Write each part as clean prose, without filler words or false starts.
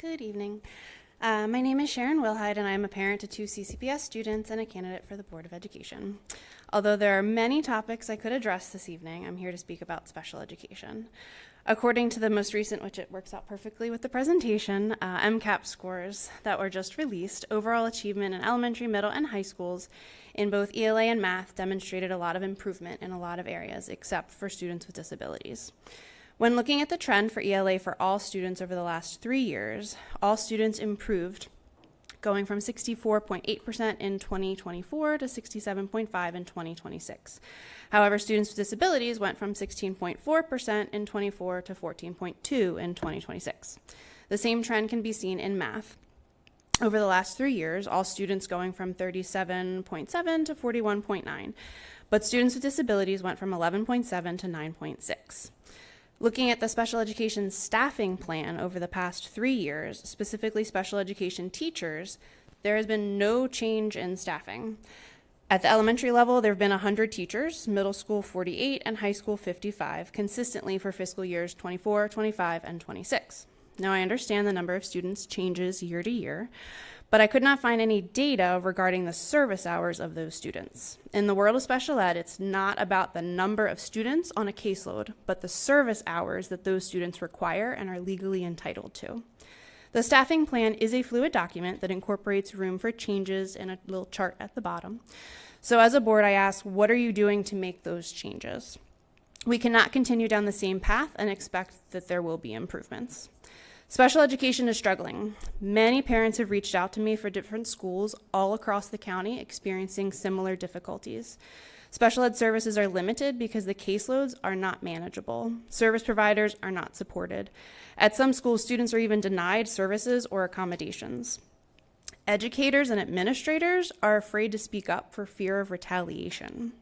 Good evening. My name is Sharon Wilhide, and I am a parent to 2 CCPS students and a candidate for the Board of Education. Although there are many topics I could address this evening, I'm here to speak about special education. According to the most recent, which it works out perfectly with the presentation, MCAP scores that were just released, overall achievement in elementary, middle, and high schools in both ELA and math demonstrated a lot of improvement in a lot of areas, except for students with disabilities. When looking at the trend for ELA for all students over the last 3 years, all students improved, going from 64.8% in 2024 to 67.5% in 2026. However, students with disabilities went from 16.4% in 24 to 14.2% in 2026. The same trend can be seen in math. Over the last 3 years, all students going from 37.7 to 41.9, but students with disabilities went from 11.7 to 9.6. Looking at the special education staffing plan over the past 3 years, specifically special education teachers, there has been no change in staffing. At the elementary level, there have been 100 teachers, middle school 48, and high school 55, consistently for fiscal years 24, 25, and 26. Now, I understand the number of students changes year to year, but I could not find any data regarding the service hours of those students. In the world of special ed, it's not about the number of students on a caseload, but the service hours that those students require and are legally entitled to. The staffing plan is a fluid document that incorporates room for changes in a little chart at the bottom. So as a board, I ask, what are you doing to make those changes? We cannot continue down the same path and expect that there will be improvements. Special education is struggling. Many parents have reached out to me for different schools all across the county experiencing similar difficulties. Special ed services are limited because the caseloads are not manageable. Service providers are not supported. At some schools, students are even denied services or accommodations. Educators and administrators are afraid to speak up for fear of retaliation.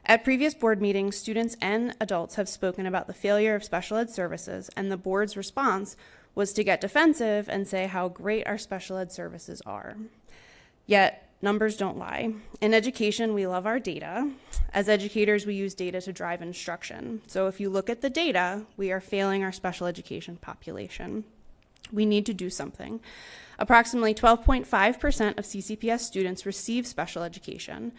At previous board meetings, students and adults have spoken about the failure of special ed services, and the board's response was to get defensive and say how great our special ed services are. Yet, numbers don't lie. In education, we love our data. As educators, we use data to drive instruction. So if you look at the data, we are failing our special education population. We need to do something. Approximately 12.5% of CCPS students receive special education.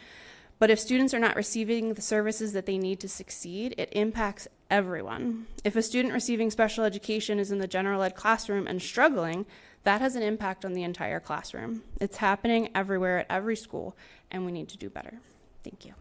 But if students are not receiving the services that they need to succeed, it impacts everyone. If a student receiving special education is in the general ed classroom and struggling, that has an impact on the entire classroom. It's happening everywhere at every school, and we need to do better. Thank you.